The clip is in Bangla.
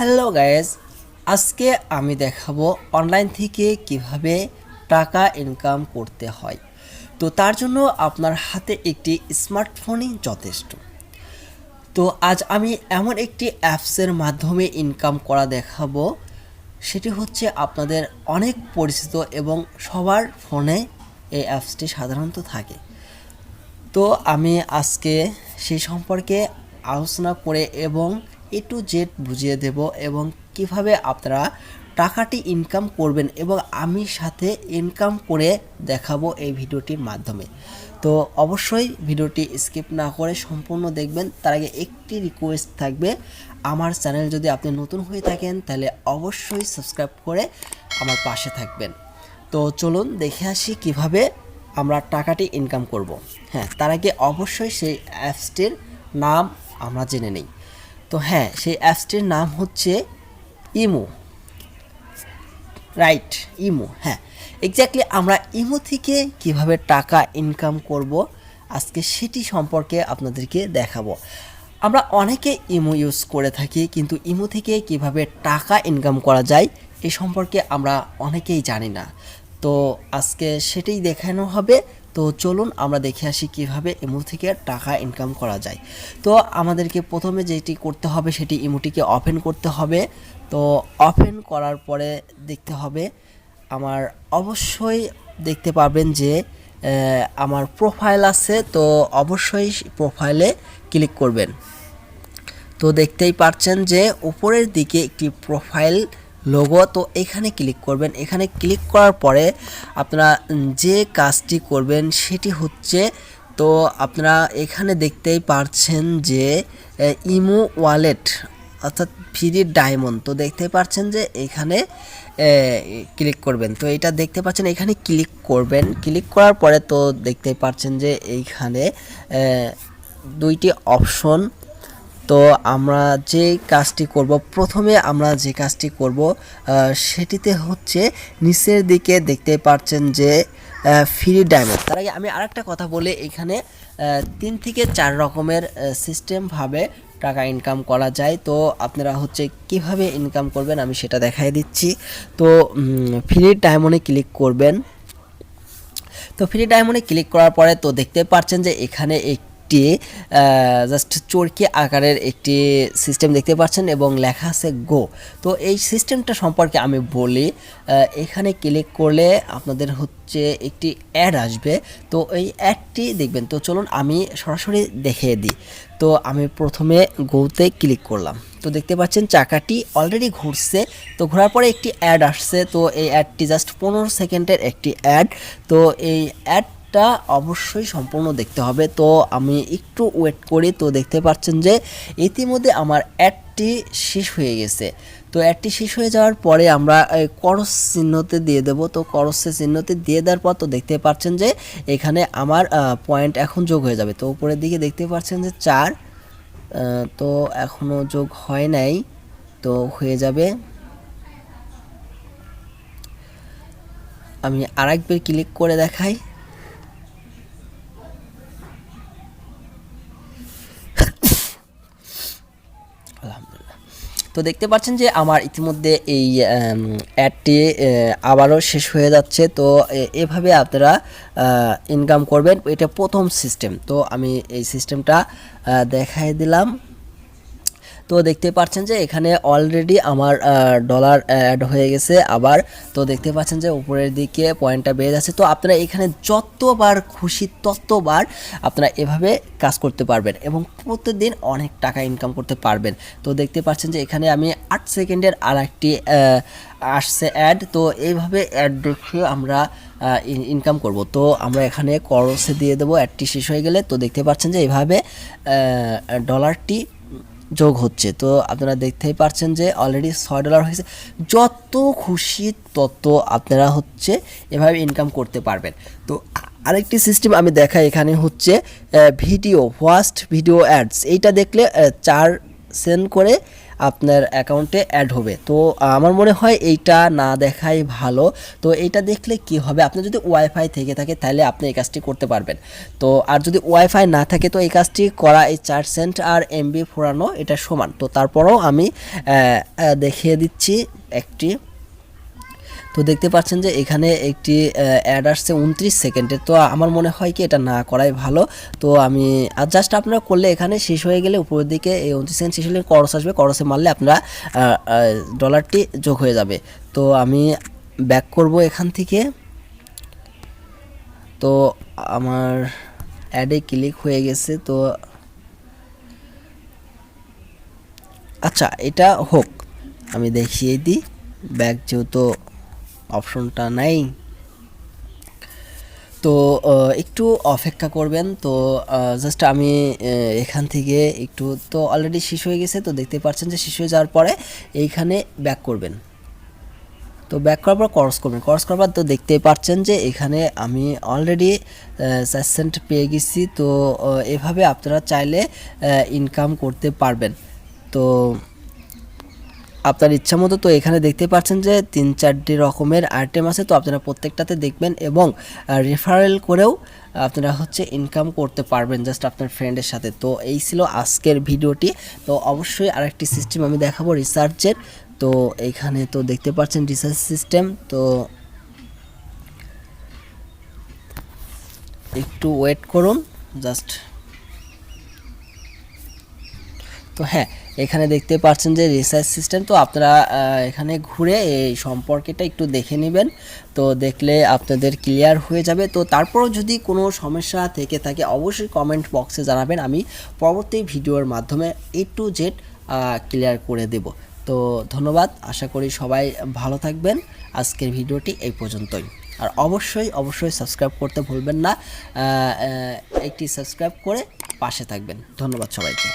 হ্যালো গাইস, আজকে আমি দেখাবো অনলাইন থেকে কিভাবে টাকা ইনকাম করতে হয়। তো তার জন্য আপনার হাতে একটি স্মার্টফোনই যথেষ্ট। তো আজ আমি এমন একটি অ্যাপসের মাধ্যমে ইনকাম করা দেখাবো, সেটি হচ্ছে আপনাদের অনেক পরিচিত এবং সবার ফোনে এই অ্যাপসটি সাধারণত থাকে। তো আমি আজকে সেই সম্পর্কে আলোচনা করে এবং এ টু জেড বুঝিয়ে দেব এবং কিভাবে আপনারা টাকাটি ইনকাম করবেন এবং আমি সাথে ইনকাম করে দেখাবো এই ভিডিওটির মাধ্যমে। তো অবশ্যই ভিডিওটি স্কিপ না করে সম্পূর্ণ দেখবেন। তার আগে একটি রিকোয়েস্ট থাকবে, আমার চ্যানেল যদি আপনি নতুন হয়ে থাকেন তাহলে অবশ্যই সাবস্ক্রাইব করে আমার পাশে থাকবেন। তো চলুন দেখে আসি কিভাবে আমরা টাকাটি ইনকাম করব। হ্যাঁ, তার আগে অবশ্যই সেই অ্যাপসটির নাম আমরা জেনে নিই। তো হ্যাঁ, সেই অ্যাপসটির নাম হচ্ছে ইমো। Right, imo. হ্যাঁ, এক্স্যাক্টলি আমরা ইমো থেকে কিভাবে টাকা ইনকাম করব আজকে সেটি সম্পর্কে আপনাদেরকে দেখাবো। আমরা অনেকে ইমো ইউজ করে থাকি, কিন্তু ইমো থেকে কিভাবে টাকা ইনকাম করা যায় এ সম্পর্কে আমরা অনেকেই জানি না। তো আজকে সেটাই দেখানো হবে। তো চলুন আমরা দেখে আসি কিভাবে ইমো থেকে টাকা ইনকাম করা যায়। তো আমাদেরকে প্রথমে যেটি করতে হবে সেটি ইমোটিকে ওপেন করতে হবে। তো ওপেন করার পরে দেখতে হবে, আমার অবশ্যই দেখতে পাবেন যে আমার প্রোফাইল আছে। তো অবশ্যই প্রোফাইলে ক্লিক করবেন। তো দেখতেই পাচ্ছেন যে উপরের দিকে একটি প্রোফাইল লোগো, তো এখানে ক্লিক করবেন। এখানে ক্লিক করার পরে আপনারা যে কাজটি করবেন সেটি হচ্ছে, তো আপনারা এখানে দেখতেই পাচ্ছেন যে ইমো ওয়ালেট অর্থাৎ ফ্রি ডায়মন্ড, তো দেখতে পাচ্ছেন যে এখানে ক্লিক করবেন। তো এটা দেখতে পাচ্ছেন, এখানে ক্লিক করবেন। ক্লিক করার পরে তো দেখতে পাচ্ছেন যে এইখানে দুইটি অপশন। তো আমরা যে কাজটি করব, প্রথমে আমরা যে কাজটি করব সেটিতে হচ্ছে নিচের দিকে দেখতে পাচ্ছেন যে ফ্রি ডায়মন্ড। তার আগে আমি আরেকটা কথা বলি, এখানে 3 থেকে 4 রকমের সিস্টেমভাবে টাকা ইনকাম করা যায়। তো আপনারা হচ্ছে কিভাবে ইনকাম করবেন আমি সেটা দেখাই দিচ্ছি। তো ফ্রি ডায়মন্ডে ক্লিক করবেন। তো ফ্রি ডায়মন্ডে ক্লিক করার পরে তো দেখতে পাচ্ছেন যে এখানে একটি জাস্ট চরকি আকারের একটি সিস্টেম দেখতে পাচ্ছেন এবং লেখা আছে গো। তো এই সিস্টেমটা সম্পর্কে আমি বলি। এখানে ক্লিক করলে আপনাদের হচ্ছে একটি অ্যাড আসবে, তো এই অ্যাডটি দেখবেন। তো চলুন আমি সরাসরি দেখিয়ে দিই। তো আমি প্রথমে গোতে ক্লিক করলাম। তো দেখতে পাচ্ছেন চাকাটি অলরেডি ঘুরছে। তো ঘোরার পরে একটি অ্যাড আসছে। তো এই অ্যাডটি জাস্ট 15 সেকেন্ডের একটি অ্যাড। তো এই অ্যাডটা অবশ্যই সম্পূর্ণ দেখতে হবে। তো আমি একটু ওয়েট করি। তো দেখতে পাচ্ছেন যে ইতিমধ্যে আমার অ্যাডটি শেষ হয়ে গেছে। তো অ্যাডটি শেষ হয়ে যাওয়ার পরে আমরা ক্রস চিহ্নতে দিয়ে দেব। তো ক্রসের চিহ্নতে দিয়ে দেওয়ার পর তো দেখতে পাচ্ছেন যে এখানে আমার পয়েন্ট এখন যোগ হয়ে যাবে। তো উপরের দিকে দেখতে পাচ্ছেন যে 4, তো এখনও যোগ হয় নাই, তো হয়ে যাবে। আমি আরেকবার ক্লিক করে দেখাই। আলহামদুলিল্লাহ। তো দেখতে পাচ্ছেন যে আমার ইতিমধ্যে এই অ্যাডটি আবারও শেষ হয়ে যাচ্ছে। তো এভাবে আপনারা ইনকাম করবেন। এটা প্রথম সিস্টেম। তো আমি এই সিস্টেমটা দেখাই দিলাম। তো দেখতে পাচ্ছেন যে এখানে অলরেডি আমার ডলার অ্যাড হয়ে গেছে আবার। তো দেখতে পাচ্ছেন যে উপরের দিকে পয়েন্টটা বেড়ে যাচ্ছে। তো আপনারা এখানে যতবার খুশি ততবার আপনারা এভাবে কাজ করতে পারবেন এবং প্রতিদিন অনেক টাকা ইনকাম করতে পারবেন। তো দেখতে পাচ্ছেন যে এখানে আমি 8 সেকেন্ডের আর একটি আসছে অ্যাড। তো এইভাবে অ্যাড দেখে আমরা ইনকাম করব। তো আমরা এখানে করসে দিয়ে দেবো অ্যাডটি শেষ হয়ে গেলে। তো দেখতে পাচ্ছেন যে এইভাবে ডলারটি যোগ হচ্ছে। তো আপনারা দেখতেই পাচ্ছেন যে অলরেডি $6 হয়েছে। যত খুশি তত আপনারা হচ্ছে এভাবে ইনকাম করতে পারবেন। তো আরেকটি সিস্টেম আমি দেখাই, এখানে হচ্ছে ভিডিও ফার্স্ট ভিডিও অ্যাডস। এইটা দেখলে 4 সেন্ড করে আপনার অ্যাকাউন্টে অ্যাড হবে। তো আমার মনে হয় এইটা না দেখাই ভালো। তো এইটা দেখলে কি হবে, আপনার যদি ওয়াইফাই থেকে থাকে তাহলে আপনি এই কাজটি করতে পারবেন। তো আর যদি ওয়াইফাই না থাকে তো এই কাজটি করা এই 4 সেন্ট আর এমবি ফুরানো এটা সমান। তো তারপরেও আমি দেখিয়ে দিচ্ছি একটি। তো দেখতে পাচ্ছেন যে এখানে একটি অ্যাড আসছে 29 সেকেন্ডের। তো আমার মনে হয় কি এটা না করাই ভালো। তো আমি জাস্ট আপনারা করলে এখানে শেষ হয়ে গেলে উপরের দিকে এই 29 সেকেন্ড শেষ হলে করস আসবে, করসে মারলে আপনারা ডলারটি যোগ হয়ে যাবে। তো আমি ব্যাক করব এখান থেকে। তো আমার অ্যাডে ক্লিক হয়ে গেছে। তো আচ্ছা এটা হোক, আমি দেখিয়ে দিই। ব্যাক যেহেতু অপশনটা নাই, তো একটু অপেক্ষা করবেন। তো জাস্ট আমি এখান থেকে একটু, তো অলরেডি শেষ হয়ে গেছে। তো দেখতে পাচ্ছেন যে শেষ হয়ে যাওয়ার পরে এইখানে ব্যাক করবেন। তো ব্যাক করার পর ক্রস করবেন, ক্রস করার পর তো দেখতেই পাচ্ছেন যে এখানে আমি অলরেডি 4 সেন্ট পেয়ে গেছি। তো এভাবে আপনারা চাইলে ইনকাম করতে পারবেন। তো আপনার ইচ্ছা মতো। তো এখানে দেখতে পাচ্ছেন যে 3-4টি রকমের আইটেম আছে। তো আপনারা প্রত্যেকটাতে দেখবেন এবং রেফারেল করেও আপনারা হচ্ছে ইনকাম করতে পারবেন জাস্ট আপনার ফ্রেন্ডের সাথে। তো এই ছিল আজকের ভিডিওটি। তো অবশ্যই আরেকটি সিস্টেম আমি দেখাবো রিসার্চের। তো এইখানে তো দেখতে পাচ্ছেন রিসার্চ সিস্টেম। তো একটু ওয়েট করুন জাস্ট। তো হ্যাঁ, এখানে দেখতে পাচ্ছেন যে রিসার্চ সিস্টেম। তো আপনারা এখানে ঘুরে এই সম্পর্কেটা একটু দেখে নেবেন। তো দেখলে আপনাদের ক্লিয়ার হয়ে যাবে। তো তারপরও যদি কোনো সমস্যা থেকে থাকে অবশ্যই কমেন্ট বক্সে জানাবেন, আমি পরবর্তী ভিডিওর মাধ্যমে A to Z ক্লিয়ার করে দেব। তো ধন্যবাদ, আশা করি সবাই ভালো থাকবেন। আজকের ভিডিওটি এই পর্যন্তই। আর অবশ্যই সাবস্ক্রাইব করতে ভুলবেন না। একটি সাবস্ক্রাইব করে পাশে থাকবেন। ধন্যবাদ সবাইকে।